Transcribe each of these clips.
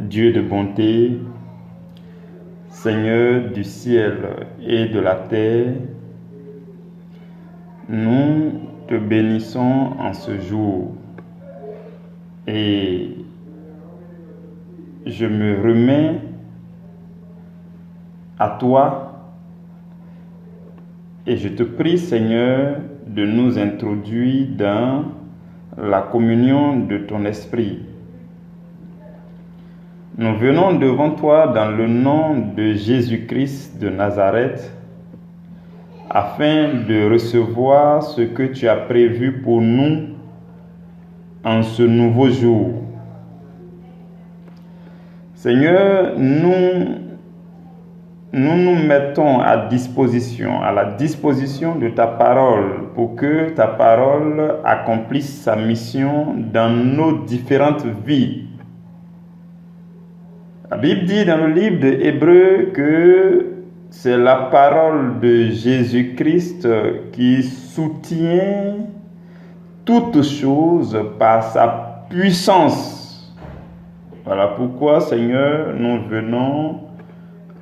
Dieu de bonté, Seigneur du ciel et de la terre, nous te bénissons en ce jour et je me remets à toi et je te prie, Seigneur, de nous introduire dans la communion de ton esprit. Nous venons devant toi dans le nom de Jésus-Christ de Nazareth afin de recevoir ce que tu as prévu pour nous en ce nouveau jour. Seigneur, nous mettons à la disposition de ta parole pour que ta parole accomplisse sa mission dans nos différentes vies. La Bible dit dans le livre de Hébreux que c'est la parole de Jésus-Christ qui soutient toutes choses par sa puissance. Voilà pourquoi, Seigneur, nous venons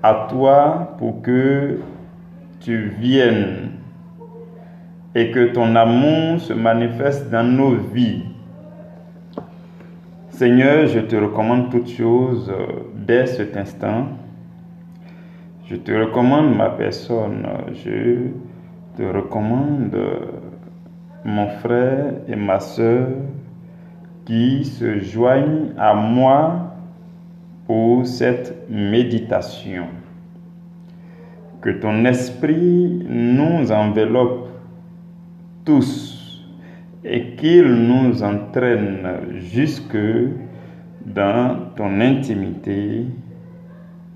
à toi pour que tu viennes et que ton amour se manifeste dans nos vies. Seigneur, je te recommande toutes choses dès cet instant. Je te recommande ma personne. Je te recommande mon frère et ma sœur qui se joignent à moi pour cette méditation. Que ton esprit nous enveloppe tous et qu'il nous entraîne jusque dans ton intimité,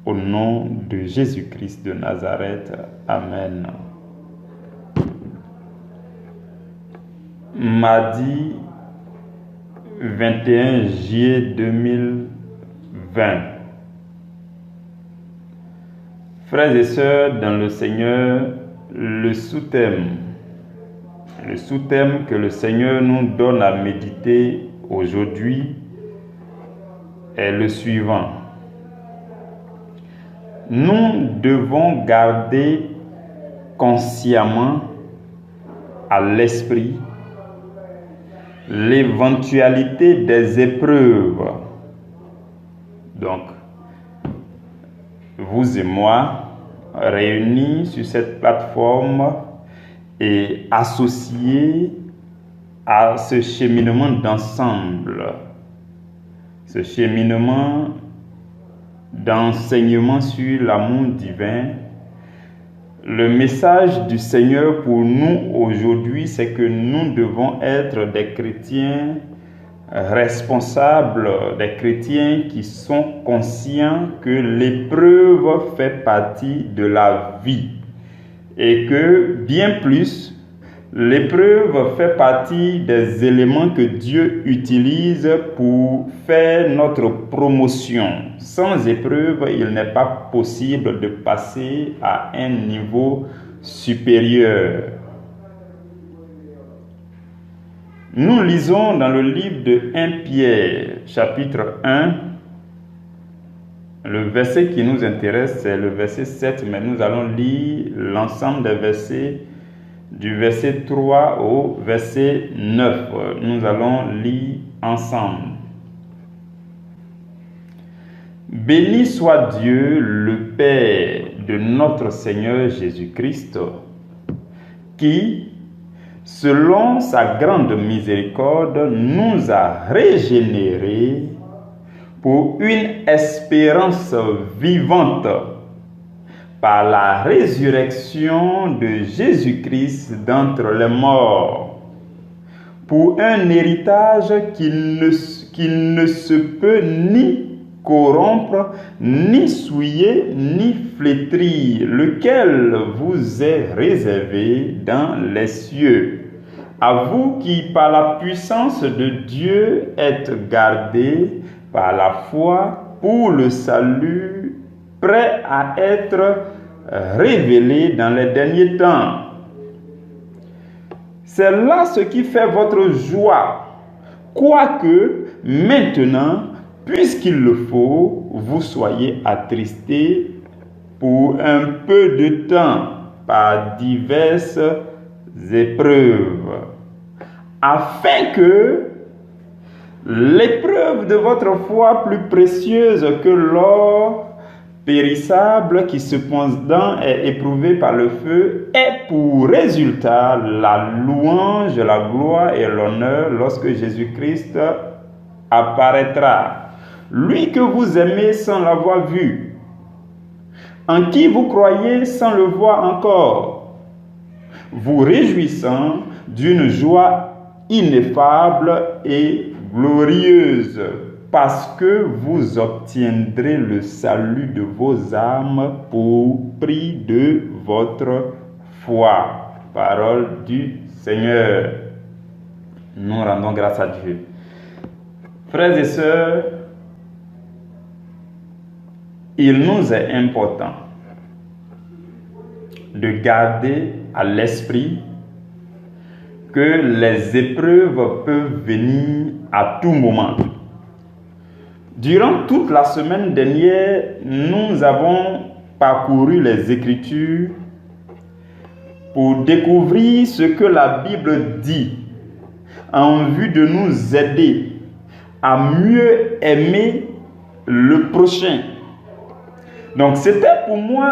au nom de Jésus-Christ de Nazareth. Amen. Mardi 21 juillet 2020. Frères et sœurs dans le Seigneur, le sous-thème que le Seigneur nous donne à méditer aujourd'hui est le suivant. Nous devons garder consciemment à l'esprit l'éventualité des épreuves. Donc, vous et moi, réunis sur cette plateforme et associés à ce cheminement d'ensemble, ce cheminement d'enseignement sur l'amour divin, le message du Seigneur pour nous aujourd'hui, c'est que nous devons être des chrétiens responsables, des chrétiens qui sont conscients que l'épreuve fait partie de la vie et que bien plus, l'épreuve fait partie des éléments que Dieu utilise pour faire notre promotion. Sans épreuve, il n'est pas possible de passer à un niveau supérieur. Nous lisons dans le livre de 1 Pierre, chapitre 1, le verset qui nous intéresse, c'est le verset 7, mais nous allons lire l'ensemble des versets du verset 3 au verset 9. Nous allons lire ensemble. Béni soit Dieu, le Père de notre Seigneur Jésus-Christ, qui, selon sa grande miséricorde, nous a régénérés pour une espérance vivante par la résurrection de Jésus-Christ d'entre les morts, pour un héritage qui ne se peut ni corrompre, ni souiller, ni flétrir, lequel vous est réservé dans les cieux. À vous qui, par la puissance de Dieu, êtes gardés par la foi pour le salut, prêt à être révélé dans les derniers temps. C'est là ce qui fait votre joie, quoique maintenant, puisqu'il le faut, vous soyez attristés pour un peu de temps par diverses épreuves, afin que l'épreuve de votre foi, plus précieuse que l'or périssable qui cependant est éprouvé par le feu, ait pour résultat la louange, la gloire et l'honneur lorsque Jésus-Christ apparaîtra. Lui que vous aimez sans l'avoir vu, en qui vous croyez sans le voir encore, vous réjouissant d'une joie ineffable et glorieuse, parce que vous obtiendrez le salut de vos âmes pour prix de votre foi. Parole du Seigneur. Nous rendons grâce à Dieu. Frères et sœurs, il nous est important de garder à l'esprit que les épreuves peuvent venir à tout moment. Durant toute la semaine dernière, nous avons parcouru les Écritures pour découvrir ce que la Bible dit en vue de nous aider à mieux aimer le prochain. Donc c'était pour nous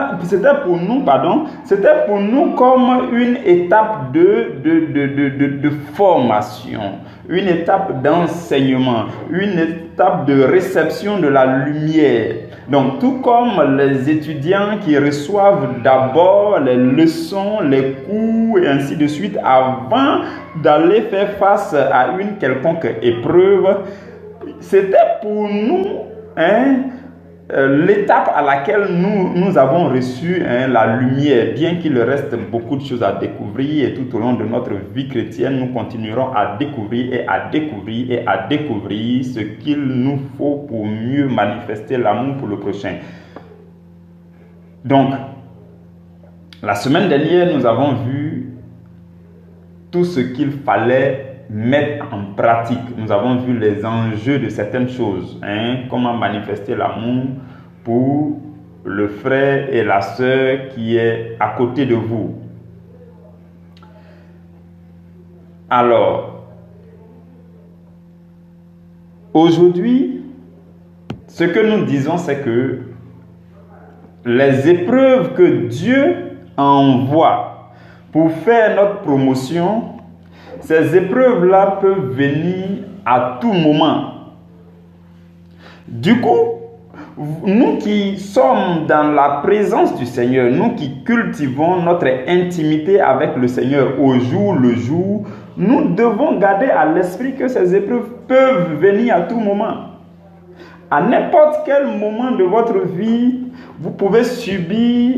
comme une étape de formation, une étape d'enseignement, une étape de réception de la lumière. Donc tout comme les étudiants qui reçoivent d'abord les leçons, les cours et ainsi de suite avant d'aller faire face à une quelconque épreuve, c'était pour nous l'étape à laquelle nous avons reçu la lumière, bien qu'il reste beaucoup de choses à découvrir, et tout au long de notre vie chrétienne, nous continuerons à découvrir et à découvrir et à découvrir ce qu'il nous faut pour mieux manifester l'amour pour le prochain. Donc, la semaine dernière, nous avons vu tout ce qu'il fallait mettre en pratique. Nous avons vu les enjeux de certaines choses, comment manifester l'amour pour le frère et la sœur qui est à côté de vous. Alors, aujourd'hui, ce que nous disons, c'est que les épreuves que Dieu envoie pour faire notre promotion, ces épreuves-là peuvent venir à tout moment. Du coup, nous qui sommes dans la présence du Seigneur, nous qui cultivons notre intimité avec le Seigneur au jour le jour, nous devons garder à l'esprit que ces épreuves peuvent venir à tout moment. À n'importe quel moment de votre vie, vous pouvez subir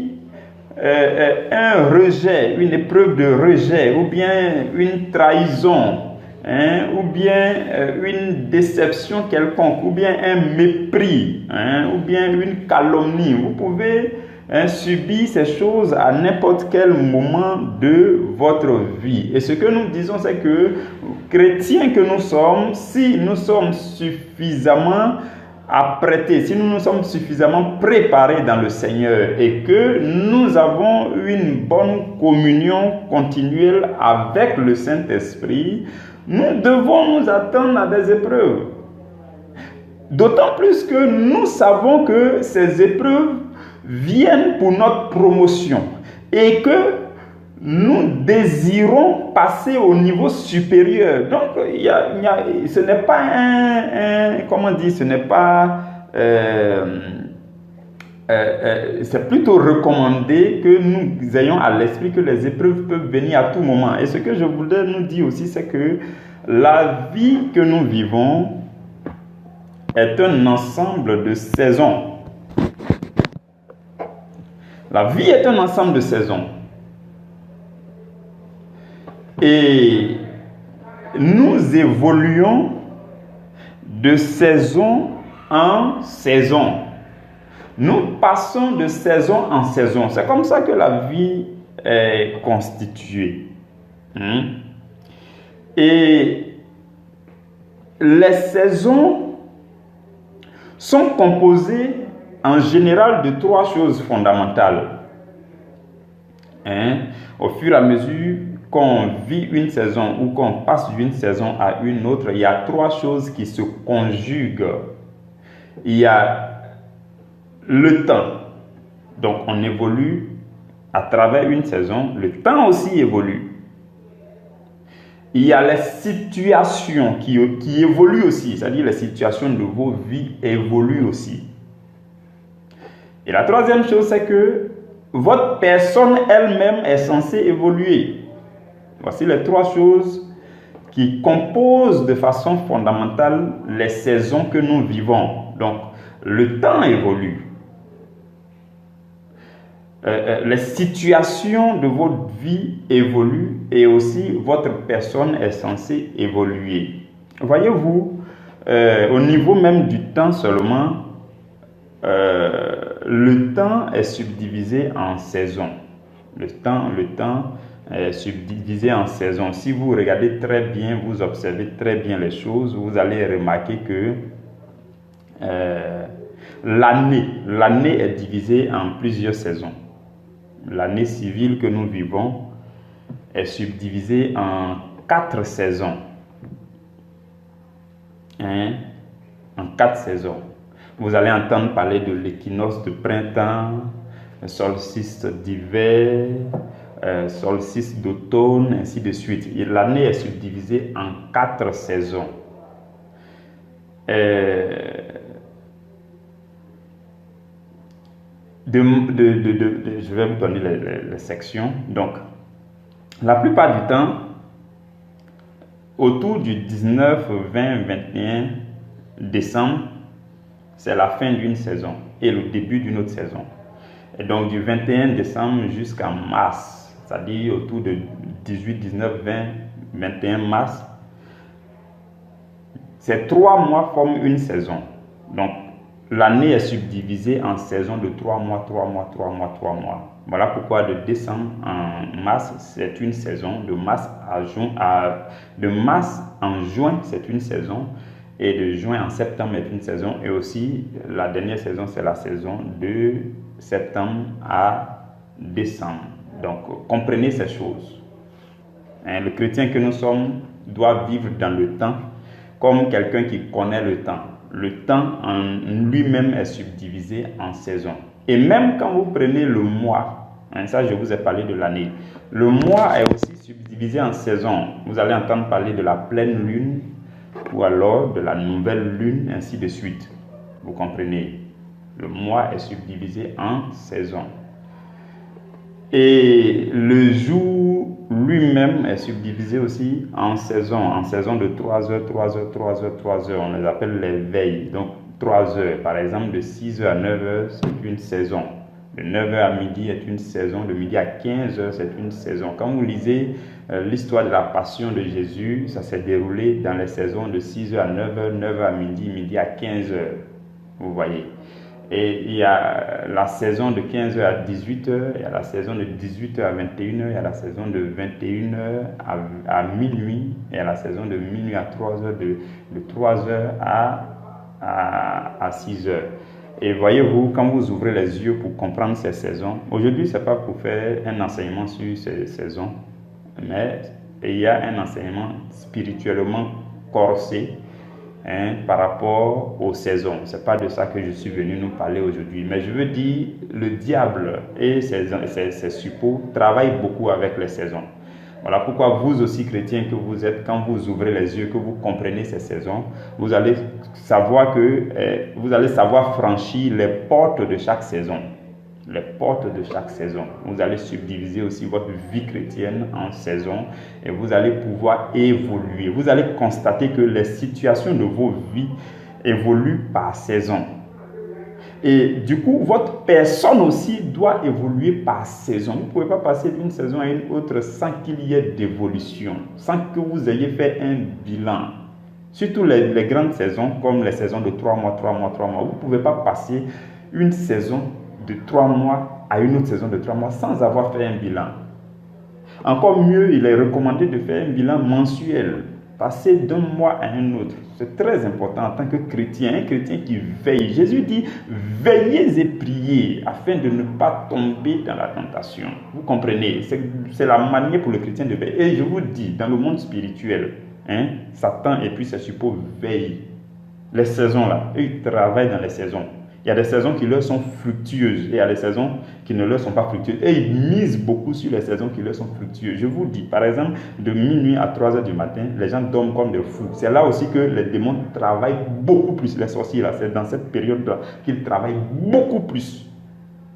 un rejet, une épreuve de rejet, ou bien une trahison, ou bien une déception quelconque, ou bien un mépris, ou bien une calomnie. Vous pouvez subir ces choses à n'importe quel moment de votre vie. Et ce que nous disons, c'est que, chrétiens que nous sommes, si nous sommes suffisamment apprêtés, si nous nous sommes suffisamment préparés dans le Seigneur et que nous avons une bonne communion continuelle avec le Saint-Esprit, nous devons nous attendre à des épreuves. D'autant plus que nous savons que ces épreuves viennent pour notre promotion et que nous désirons passer au niveau supérieur. Donc, ce n'est pas c'est plutôt recommandé que nous ayons à l'esprit que les épreuves peuvent venir à tout moment. Et ce que je voulais nous dire aussi, c'est que la vie que nous vivons est un ensemble de saisons. La vie est un ensemble de saisons. Et nous évoluons de saison en saison. Nous passons de saison en saison. C'est comme ça que la vie est constituée. Et les saisons sont composées en général de 3 choses fondamentales. Au fur et à mesure qu'on vit une saison ou qu'on passe d'une saison à une autre, il y a 3 choses qui se conjuguent. Il y a le temps. Donc on évolue à travers une saison. Le temps aussi évolue. Il y a les situations qui évoluent aussi, c'est-à-dire les situations de vos vies évoluent aussi. Et la 3e chose, c'est que votre personne elle-même est censée évoluer. Voici les 3 choses qui composent de façon fondamentale les saisons que nous vivons. Donc, le temps évolue. Les situations de votre vie évoluent et aussi votre personne est censée évoluer. Voyez-vous, au niveau même du temps seulement, le temps est subdivisé en saisons. Le temps est subdivisé en saisons. Si vous regardez très bien, vous observez très bien les choses, vous allez remarquer que l'année est divisée en plusieurs saisons. L'année civile que nous vivons est subdivisée en 4 saisons. En 4 saisons. Vous allez entendre parler de l'équinoxe de printemps, le solstice d'hiver, solstice d'automne, ainsi de suite. L'année est subdivisée en 4 saisons. Je vais vous donner les sections. Donc, la plupart du temps, autour du 19, 20, 21 décembre, c'est la fin d'une saison et le début d'une autre saison. Et donc, du 21 décembre jusqu'à mars, c'est-à-dire autour de 18, 19, 20, 21 mars, ces 3 mois forment une saison. Donc, l'année est subdivisée en saisons de 3 mois, 3 mois, 3 mois, 3 mois. Voilà pourquoi de décembre en mars, c'est une saison. De mars en juin, c'est une saison. Et de juin en septembre est une saison. Et aussi, la dernière saison, c'est la saison de septembre à décembre. Donc, comprenez ces choses. Le chrétien que nous sommes doit vivre dans le temps comme quelqu'un qui connaît le temps. Le temps en lui-même est subdivisé en saisons. Et même quand vous prenez le mois, ça je vous ai parlé de l'année, le mois est aussi subdivisé en saisons. Vous allez entendre parler de la pleine lune ou alors de la nouvelle lune, ainsi de suite. Vous comprenez? Le mois est subdivisé en saisons. Et le jour lui-même est subdivisé aussi en saison de 3 heures, 3 heures, 3 heures, 3 heures. On les appelle les veilles. Donc 3 heures, par exemple, de 6 heures à 9 heures, c'est une saison. De 9 heures à midi est une saison. De midi à 15 heures, c'est une saison. Quand vous lisez l'histoire de la passion de Jésus, ça s'est déroulé dans les saisons de 6 heures à 9 heures, 9 heures à midi, midi à 15 heures. Vous voyez. Et il y a la saison de 15h à 18h, il y a la saison de 18h à 21h, il y a la saison de 21h à minuit, et il y a la saison de minuit à 3h, de 3h à 6h. Et voyez-vous, quand vous ouvrez les yeux pour comprendre ces saisons, aujourd'hui, ce n'est pas pour faire un enseignement sur ces saisons, mais il y a un enseignement spirituellement corsé, par rapport aux saisons. Ce n'est pas de ça que je suis venu nous parler aujourd'hui. Mais je veux dire, le diable et ses suppôts travaillent beaucoup avec les saisons. Voilà pourquoi vous aussi, chrétiens que vous êtes, quand vous ouvrez les yeux, que vous comprenez ces saisons, vous allez savoir franchir les portes de chaque saison. Les portes de chaque saison. Vous allez subdiviser aussi votre vie chrétienne en saisons et vous allez pouvoir évoluer. Vous allez constater que les situations de vos vies évoluent par saison. Et du coup, votre personne aussi doit évoluer par saison. Vous ne pouvez pas passer d'une saison à une autre sans qu'il y ait d'évolution, sans que vous ayez fait un bilan. Surtout les grandes saisons, comme les saisons de 3 mois, 3 mois, 3 mois. Vous ne pouvez pas passer une saison de 3 mois à une autre saison de 3 mois sans avoir fait un bilan. Encore mieux, il est recommandé de faire un bilan mensuel. Passer d'un mois à un autre. C'est très important en tant que chrétien, un chrétien qui veille. Jésus dit, veillez et priez afin de ne pas tomber dans la tentation. Vous comprenez, c'est la manière pour le chrétien de veiller. Et je vous dis, dans le monde spirituel, Satan et puis ses suppôts veillent. Les saisons là, eux, ils travaillent dans les saisons. Il y a des saisons qui leur sont fructueuses et il y a des saisons qui ne leur sont pas fructueuses. Et ils misent beaucoup sur les saisons qui leur sont fructueuses. Je vous dis, par exemple, de minuit à 3 heures du matin, les gens dorment comme des fous. C'est là aussi que les démons travaillent beaucoup plus. Les sorciers, là, c'est dans cette période-là qu'ils travaillent beaucoup plus.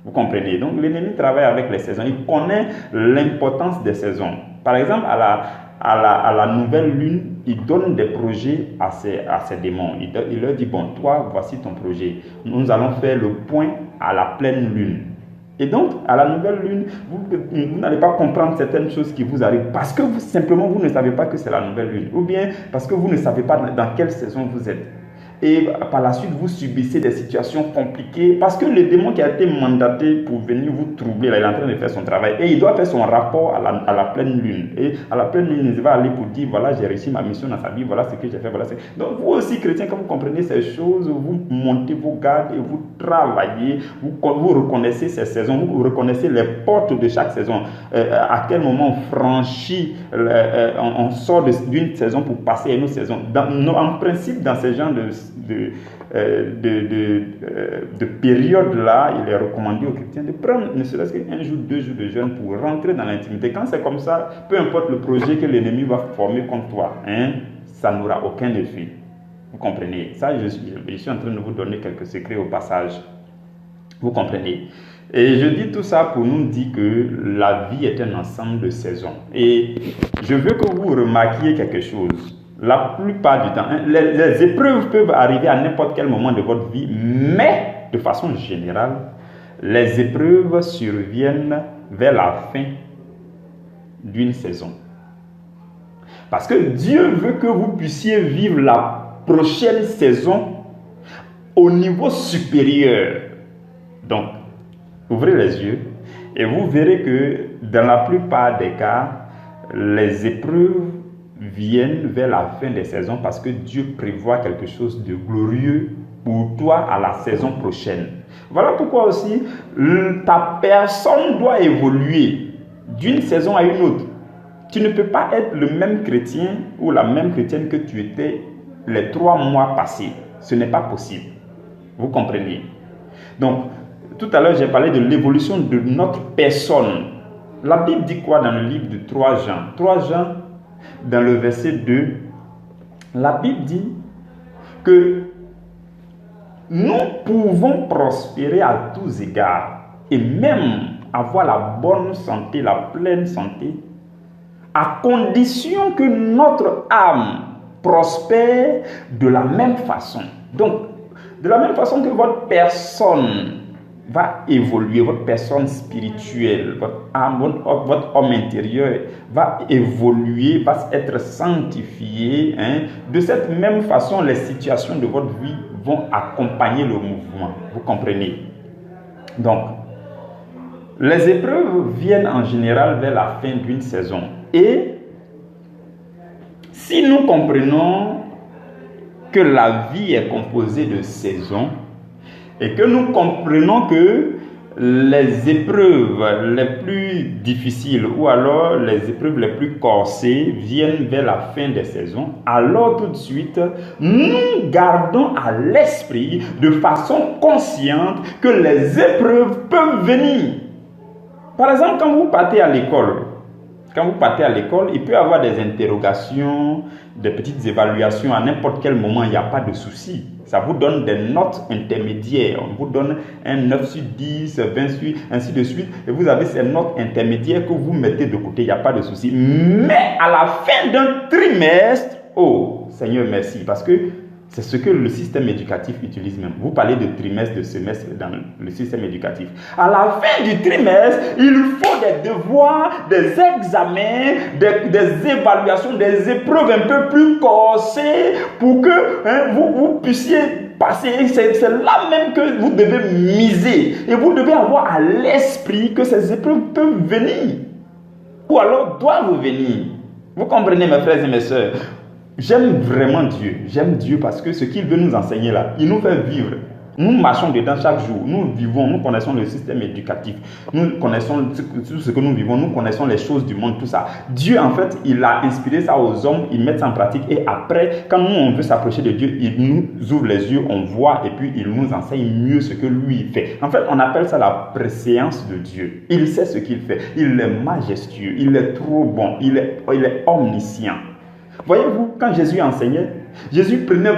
Vous comprenez? Donc, l'ennemi travaille avec les saisons. Il connaît l'importance des saisons. Par exemple, à la nouvelle lune, il donne des projets à ses démons. Il leur dit, bon, toi, voici ton projet. Nous allons faire le point à la pleine lune. Et donc, à la nouvelle lune, vous n'allez pas comprendre certaines choses qui vous arrivent parce que simplement, vous ne savez pas que c'est la nouvelle lune. Ou bien parce que vous ne savez pas dans quelle saison vous êtes. Et par la suite, vous subissez des situations compliquées parce que le démon qui a été mandaté pour venir vous troubler, là, il est en train de faire son travail et il doit faire son rapport à la pleine lune. Et à la pleine lune, il va aller pour dire, voilà, j'ai réussi ma mission dans sa vie, voilà ce que j'ai fait, voilà. Donc vous aussi, chrétiens, quand vous comprenez ces choses, vous montez vos gardes et vous travaillez, vous reconnaissez ces saisons, vous reconnaissez les portes de chaque saison. À quel moment on franchit, on sort d'une saison pour passer à une autre saison. En principe, dans ces genres de période-là, il est recommandé aux chrétiens de prendre ne serait-ce qu'un jour, 2 jours de jeûne pour rentrer dans l'intimité. Quand c'est comme ça, peu importe le projet que l'ennemi va former contre toi, ça n'aura aucun effet. Vous comprenez? Ça, je suis en train de vous donner quelques secrets au passage. Vous comprenez? Et je dis tout ça pour nous dire que la vie est un ensemble de saisons. Et je veux que vous remarquiez quelque chose. La plupart du temps, les épreuves peuvent arriver à n'importe quel moment de votre vie, mais de façon générale, les épreuves surviennent vers la fin d'une saison. Parce que Dieu veut que vous puissiez vivre la prochaine saison au niveau supérieur. Donc, ouvrez les yeux et vous verrez que dans la plupart des cas, les épreuves viennent vers la fin des saisons parce que Dieu prévoit quelque chose de glorieux pour toi à la saison prochaine. Voilà pourquoi aussi ta personne doit évoluer d'une saison à une autre. Tu ne peux pas être le même chrétien ou la même chrétienne que tu étais les 3 mois passés. Ce n'est pas possible. Vous comprenez? Donc, tout à l'heure, j'ai parlé de l'évolution de notre personne. La Bible dit quoi dans le livre de 3 Jean? 3 Jean, dans le verset 2, la Bible dit que nous pouvons prospérer à tous égards et même avoir la bonne santé, la pleine santé, à condition que notre âme prospère de la même façon. Donc, de la même façon que votre personne va évoluer, votre personne spirituelle, votre âme, votre homme intérieur va évoluer, va être sanctifié. De cette même façon, les situations de votre vie vont accompagner le mouvement. Vous comprenez? Donc, les épreuves viennent en général vers la fin d'une saison. Et si nous comprenons que la vie est composée de saisons, et que nous comprenons que les épreuves les plus difficiles ou alors les épreuves les plus corsées viennent vers la fin des saisons, alors tout de suite, nous gardons à l'esprit de façon consciente que les épreuves peuvent venir. Par exemple, quand vous partez à l'école, il peut y avoir des interrogations, des petites évaluations à n'importe quel moment, il n'y a pas de souci. Ça vous donne des notes intermédiaires. On vous donne un 9 sur 10, 20 sur, ainsi de suite. Et vous avez ces notes intermédiaires que vous mettez de côté, il n'y a pas de souci. Mais à la fin d'un trimestre, oh Seigneur merci, parce que c'est ce que le système éducatif utilise même. Vous parlez de trimestre, de semestre dans le système éducatif. À la fin du trimestre, il faut des devoirs, des examens, des évaluations, des épreuves un peu plus corsées pour que vous puissiez passer. C'est là même que vous devez miser. Et vous devez avoir à l'esprit que ces épreuves peuvent venir. Ou alors doivent venir. Vous comprenez mes frères et mes sœurs? j'aime vraiment Dieu. J'aime Dieu parce que ce qu'il veut nous enseigner là, il nous fait vivre. Nous marchons dedans chaque jour. Nous vivons, nous connaissons le système éducatif. Nous connaissons tout ce que nous vivons. Nous connaissons les choses du monde, tout ça. Dieu, en fait, il a inspiré ça aux hommes. Ils mettent ça en pratique. Et après, quand nous, on veut s'approcher de Dieu, il nous ouvre les yeux, on voit, et puis il nous enseigne mieux ce que lui fait. En fait, on appelle ça la préséance de Dieu. Il sait ce qu'il fait. Il est majestueux. Il est trop bon. Il est omniscient. Voyez-vous, quand Jésus enseignait, Jésus prenait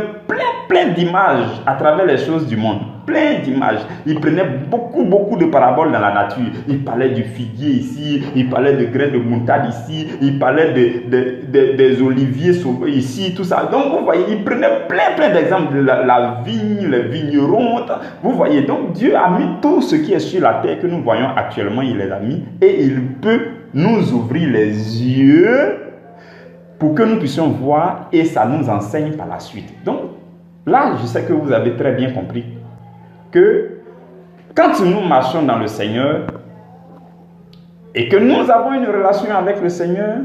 plein d'images à travers les choses du monde. Plein d'images. Il prenait beaucoup de paraboles dans la nature. Il parlait du figuier ici, il parlait de grains de moutarde ici, il parlait des oliviers sauvés ici, tout ça. Donc vous voyez, il prenait plein d'exemples de la vigne, les vignerons. Vous voyez, donc Dieu a mis tout ce qui est sur la terre que nous voyons actuellement, il les a mis et il peut nous ouvrir les yeux pour que nous puissions voir et ça nous enseigne par la suite. Donc, là, je sais que vous avez très bien compris que quand nous marchons dans le Seigneur et que nous avons une relation avec le Seigneur,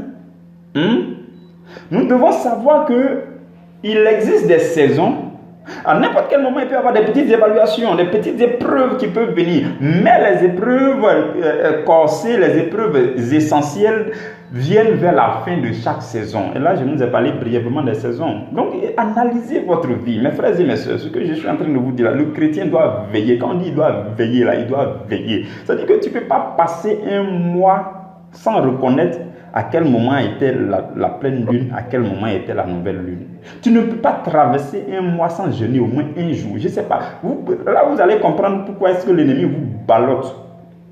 nous devons savoir qu'il existe des saisons. À n'importe quel moment, il peut y avoir des petites évaluations, des petites épreuves qui peuvent venir. Mais les épreuves corsées, les épreuves essentielles viennent vers la fin de chaque saison. Et là, je nous ai parlé brièvement des saisons. Donc, analysez votre vie. Mes frères et mes sœurs, ce que je suis en train de vous dire là, le chrétien doit veiller. Quand on dit il doit veiller, là, il doit veiller. C'est-à-dire que tu ne peux pas passer un mois sans reconnaître à quel moment était la pleine lune, à quel moment était la nouvelle lune. Tu ne peux pas traverser un mois sans jeûner au moins un jour. Je ne sais pas. Là, vous allez comprendre pourquoi est-ce que l'ennemi vous ballotte.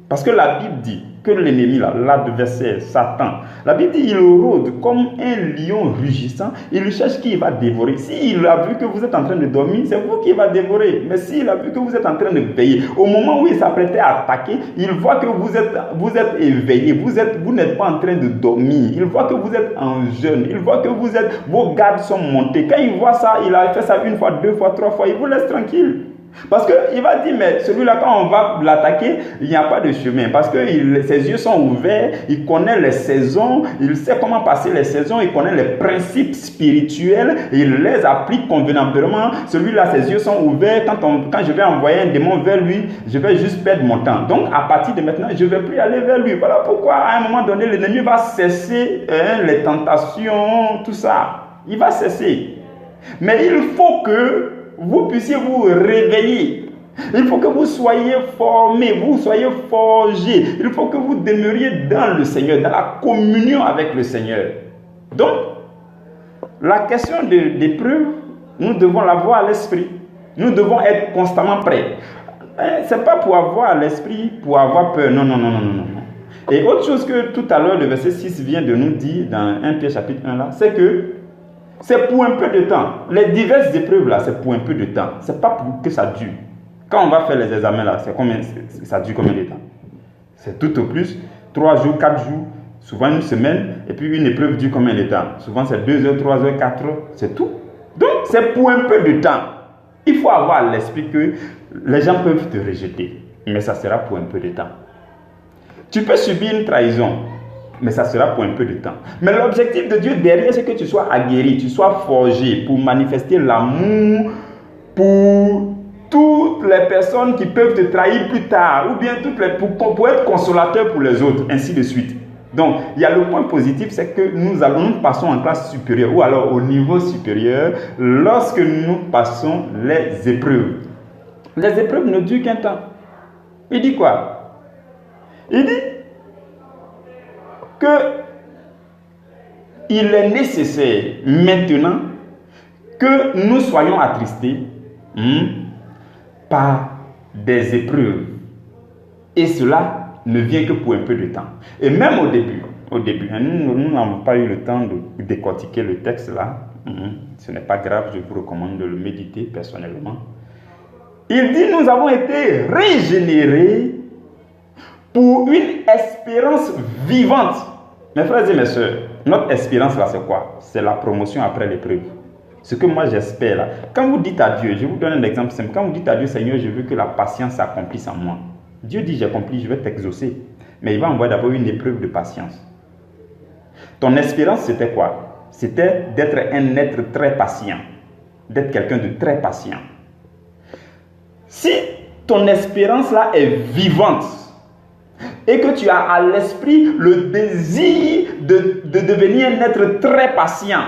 Parce que la Bible dit que l'ennemi, l'adversaire, Satan, la Bible dit il rôde comme un lion rugissant, il cherche qui il va dévorer. S'il a vu que vous êtes en train de dormir, c'est vous qui va dévorer. Mais s'il a vu que vous êtes en train de veiller, au moment où il s'apprêtait à attaquer, il voit que vous êtes éveillé, vous n'êtes pas en train de dormir, il voit que vous êtes en jeûne, il voit que vos gardes sont montés. Quand il voit ça, il a fait ça une fois, deux fois, trois fois, il vous laisse tranquille. Parce qu'il va dire, mais celui-là, quand on va l'attaquer, il n'y a pas de chemin. Parce que ses yeux sont ouverts, il connaît les saisons, il sait comment passer les saisons, il connaît les principes spirituels, il les applique convenablement. Celui-là, ses yeux sont ouverts. Quand je vais envoyer un démon vers lui, je vais juste perdre mon temps. Donc, à partir de maintenant, je ne vais plus aller vers lui. Voilà pourquoi, à un moment donné, l'ennemi va cesser les tentations, tout ça. Il va cesser. Mais il faut que vous puissiez vous réveiller. Il faut que vous soyez formés, vous soyez forgés. Il faut que vous demeuriez dans le Seigneur, dans la communion avec le Seigneur. Donc, la question d'épreuve, nous devons l'avoir à l'esprit. Nous devons être constamment prêts. Ce n'est pas pour avoir à l'esprit, pour avoir peur. Non. Et autre chose que tout à l'heure, le verset 6 vient de nous dire dans 1 Pierre chapitre 1 là, c'est que c'est pour un peu de temps. Les diverses épreuves là, c'est pour un peu de temps. C'est pas pour que ça dure. Quand on va faire les examens là, ça dure combien de temps? C'est tout au plus 3 jours, 4 jours, souvent une semaine. Et puis une épreuve dure combien de temps? Souvent c'est 2 heures, 3 heures, 4 heures. C'est tout. Donc c'est pour un peu de temps. Il faut avoir à l'esprit que les gens peuvent te rejeter. Mais ça sera pour un peu de temps. Tu peux subir une trahison. Mais ça sera pour un peu de temps. Mais l'objectif de Dieu derrière, c'est que tu sois aguerri, tu sois forgé pour manifester l'amour pour toutes les personnes qui peuvent te trahir plus tard, ou bien pour être consolateur pour les autres, ainsi de suite. Donc, il y a le point positif, c'est que nous passons en classe supérieure, ou alors au niveau supérieur, lorsque nous passons les épreuves. Les épreuves ne durent qu'un temps. Il dit quoi? Il dit qu'il est nécessaire maintenant que nous soyons attristés par des épreuves. Et cela ne vient que pour un peu de temps. Et même au début, nous n'avons pas eu le temps de décortiquer le texte là. Ce n'est pas grave, je vous recommande de le méditer personnellement. Il dit, nous avons été régénérés pour une espérance vivante. Mes frères et mes sœurs, notre espérance là, c'est quoi? C'est la promotion après l'épreuve. Ce que moi j'espère là. Quand vous dites à Dieu, je vous donne un exemple simple. Quand vous dites à Dieu, Seigneur, je veux que la patience s'accomplisse en moi. Dieu dit, j'ai accompli, je vais t'exaucer. Mais il va envoyer d'abord une épreuve de patience. Ton espérance, c'était quoi? c'était d'être un être très patient, d'être quelqu'un de très patient. Si ton espérance là est vivante et que tu as à l'esprit le désir de devenir un être très patient,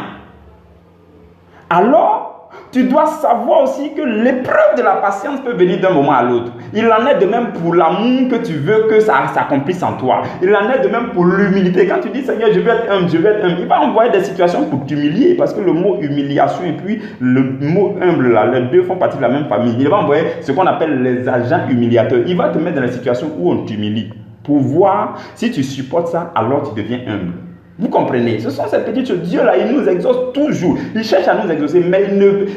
alors tu dois savoir aussi que l'épreuve de la patience peut venir d'un moment à l'autre. Il en est de même pour l'amour que tu veux que ça s'accomplisse en toi. Il en est de même pour l'humilité. Quand tu dis Seigneur, je veux être humble, je veux être humble, il va envoyer des situations pour t'humilier, parce que le mot humiliation et puis le mot humble, là, les deux font partie de la même famille. Il va envoyer ce qu'on appelle les agents humiliateurs. Il va te mettre dans la situation où on t'humilie pour voir si tu supportes ça, alors tu deviens humble. Vous comprenez? Ce sont ces petites choses. Dieu là, il nous exauce toujours. Il cherche à nous exaucer, mais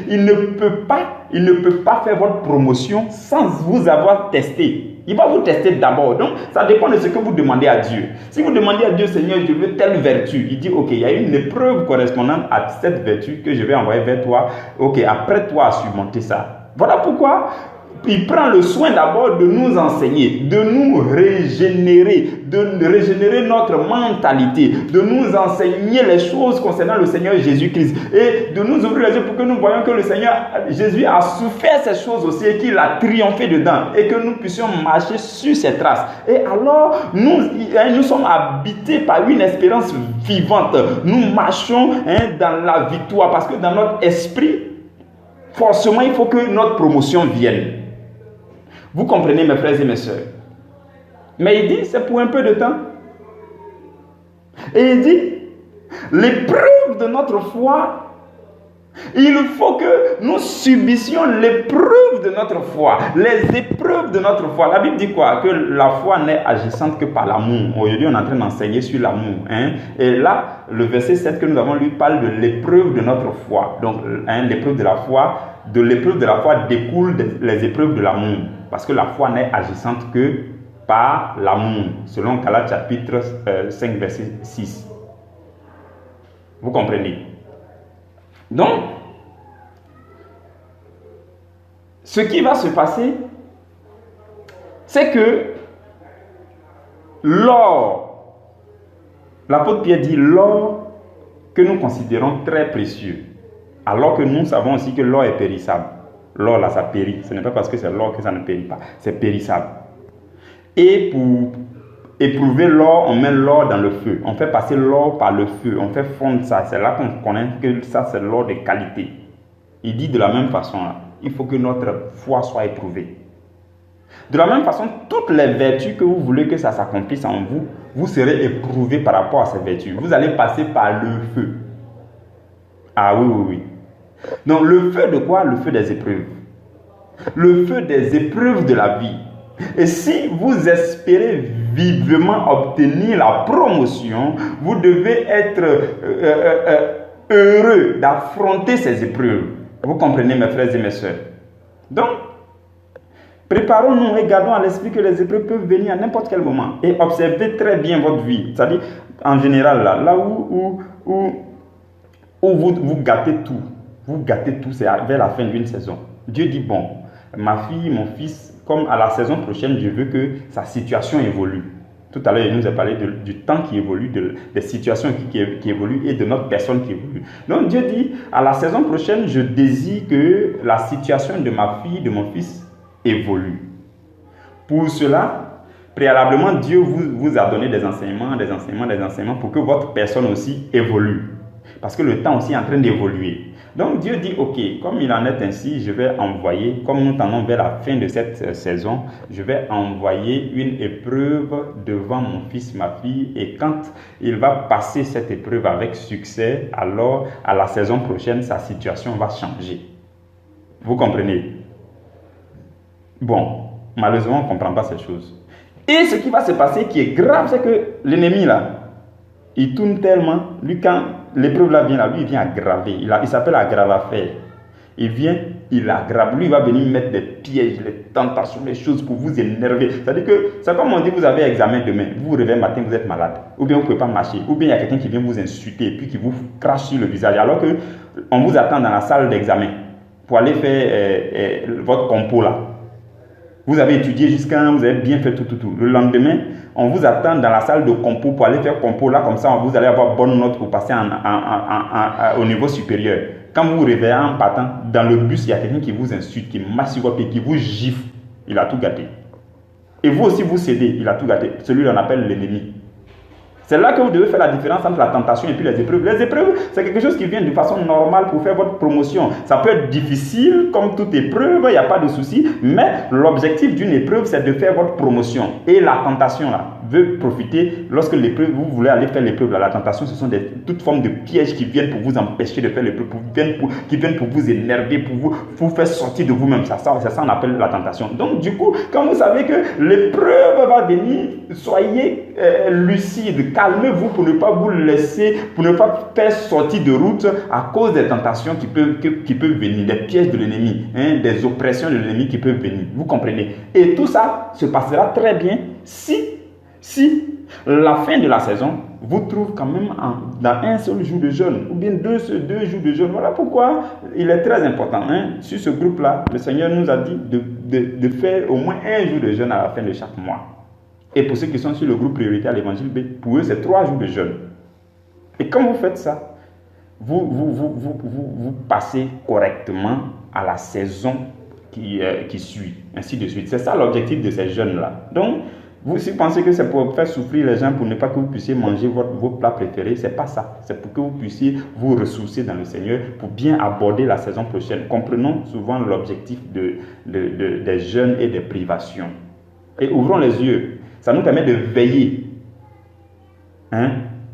il ne peut pas faire votre promotion sans vous avoir testé. Il va vous tester d'abord. Donc, ça dépend de ce que vous demandez à Dieu. Si vous demandez à Dieu, Seigneur, je veux telle vertu, il dit, ok, il y a une épreuve correspondante à cette vertu que je vais envoyer vers toi. Ok, après toi à surmonter ça. Voilà pourquoi il prend le soin d'abord de nous enseigner, de nous régénérer, de régénérer notre mentalité, de nous enseigner les choses concernant le Seigneur Jésus-Christ et de nous ouvrir les yeux pour que nous voyions que le Seigneur Jésus a souffert ces choses aussi et qu'il a triomphé dedans et que nous puissions marcher sur ses traces. Et alors, nous sommes habités par une espérance vivante. Nous marchons dans la victoire parce que dans notre esprit, forcément, il faut que notre promotion vienne. Vous comprenez, mes frères et mes sœurs? Mais il dit, c'est pour un peu de temps. Et il dit, l'épreuve de notre foi, il faut que nous subissions l'épreuve de notre foi. Les épreuves de notre foi. La Bible dit quoi? Que la foi n'est agissante que par l'amour. Aujourd'hui, on est en train d'enseigner sur l'amour. Et là, le verset 7 que nous avons lu parle de l'épreuve de notre foi. Donc, l'épreuve de la foi, découlent les épreuves de l'amour. Parce que la foi n'est agissante que par l'amour, selon Galates chapitre 5, verset 6. Vous comprenez? Donc, ce qui va se passer, c'est que l'or, l'apôtre Pierre dit l'or que nous considérons très précieux, alors que nous savons aussi que l'or est périssable. L'or là, ça périt. Ce n'est pas parce que c'est l'or que ça ne périt pas. C'est périssable. Et pour éprouver l'or, on met l'or dans le feu. On fait passer l'or par le feu. On fait fondre ça. C'est là qu'on connaît que ça, c'est l'or de qualité. Il dit de la même façon, là, il faut que notre foi soit éprouvée. De la même façon, toutes les vertus que vous voulez que ça s'accomplisse en vous, vous serez éprouvé par rapport à ces vertus. Vous allez passer par le feu. Ah oui, oui, oui. Donc le feu de quoi? Le feu des épreuves. Le feu des épreuves de la vie. Et si vous espérez vivement obtenir la promotion, vous devez être heureux d'affronter ces épreuves. Vous comprenez, mes frères et mes sœurs? Donc, préparons-nous et gardons à l'esprit que les épreuves peuvent venir à n'importe quel moment. Et observez très bien votre vie. C'est-à-dire, en général, là où vous gâtez tout. Vous gâtez tout, c'est vers la fin d'une saison. Dieu dit, bon, ma fille, mon fils, comme à la saison prochaine, je veux que sa situation évolue. Tout à l'heure, il nous a parlé du temps qui évolue, des situations qui évoluent et de notre personne qui évolue. Donc Dieu dit, à la saison prochaine, je désire que la situation de ma fille, de mon fils évolue. Pour cela, préalablement, Dieu vous a donné des enseignements pour que votre personne aussi évolue. Parce que le temps aussi est en train d'évoluer. Donc Dieu dit, ok, comme il en est ainsi, je vais envoyer, comme nous tendons vers la fin de cette saison, je vais envoyer une épreuve devant mon fils, ma fille, et quand il va passer cette épreuve avec succès, alors à la saison prochaine, sa situation va changer. Vous comprenez? Bon, malheureusement, on ne comprend pas ces choses. Et ce qui va se passer qui est grave, c'est que l'ennemi là, il tourne tellement, lui quand l'épreuve là vient, lui il vient aggraver, il s'appelle aggravateur. Il vient, il aggrave, lui il va venir mettre des pièges, les tentations, les choses pour vous énerver. C'est-à-dire que, c'est comme on dit, vous avez examen demain, vous vous réveillez matin, vous êtes malade, ou bien vous ne pouvez pas marcher, ou bien il y a quelqu'un qui vient vous insulter, puis qui vous crache sur le visage, alors que on vous attend dans la salle d'examen pour aller faire votre compo là. Vous avez étudié jusqu'à un, vous avez bien fait tout. Le lendemain, on vous attend dans la salle de compo pour aller faire compo. Là, comme ça, vous allez avoir bonne note pour passer au niveau supérieur. Quand vous vous réveillez en partant, dans le bus, il y a quelqu'un qui vous insulte, qui marche sur votre pied, qui vous gifle. Il a tout gâté. Et vous aussi, vous cédez. Il a tout gâté. Celui-là, on appelle l'ennemi. C'est là que vous devez faire la différence entre la tentation et puis les épreuves. Les épreuves, c'est quelque chose qui vient de façon normale pour faire votre promotion. Ça peut être difficile, comme toute épreuve, il n'y a pas de souci. Mais l'objectif d'une épreuve, c'est de faire votre promotion. Et la tentation, là, veut profiter lorsque l'épreuve, vous voulez aller faire l'épreuve. La tentation, ce sont toutes formes de pièges qui viennent pour vous empêcher de faire l'épreuve, qui viennent pour vous énerver, pour vous faire sortir de vous-même. C'est ça qu'on appelle la tentation. Donc, du coup, quand vous savez que l'épreuve va venir, soyez lucide. Calmez-vous pour ne pas vous laisser, pour ne pas faire sortir de route à cause des tentations qui peuvent venir, des pièges de l'ennemi, des oppressions de l'ennemi qui peuvent venir. Vous comprenez? Et tout ça se passera très bien si la fin de la saison vous trouve quand même dans un seul jour de jeûne ou bien deux jours de jeûne. Voilà pourquoi il est très important. Sur ce groupe-là, le Seigneur nous a dit de faire au moins un jour de jeûne à la fin de chaque mois. Et pour ceux qui sont sur le groupe prioritaire à l'évangile B, pour eux, c'est 3 jours de jeûne. Et quand vous faites ça, vous passez correctement à la saison qui suit, ainsi de suite. C'est ça l'objectif de ces jeûnes-là. Donc, si vous pensez que c'est pour faire souffrir les gens, pour ne pas que vous puissiez manger vos plats préférés, c'est pas ça. C'est pour que vous puissiez vous ressourcer dans le Seigneur pour bien aborder la saison prochaine. Comprenons souvent l'objectif des jeûnes et des privations. Et ouvrons les yeux. Ça nous permet de veiller.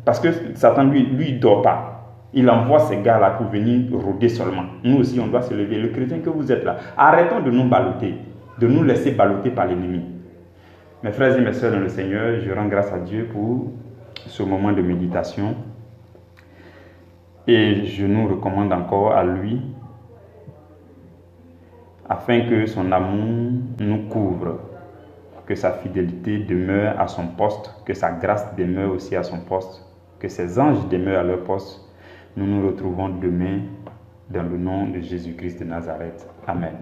Parce que Satan, lui, il ne dort pas. Il envoie ces gars-là pour venir rôder seulement. Nous aussi, on doit se lever. Le chrétien que vous êtes là, arrêtons de nous balloter, de nous laisser balloter par l'ennemi. Mes frères et mes sœurs dans le Seigneur, je rends grâce à Dieu pour ce moment de méditation. Et je nous recommande encore à lui, afin que son amour nous couvre, que sa fidélité demeure à son poste, que sa grâce demeure aussi à son poste, que ses anges demeurent à leur poste. Nous nous retrouvons demain dans le nom de Jésus-Christ de Nazareth. Amen.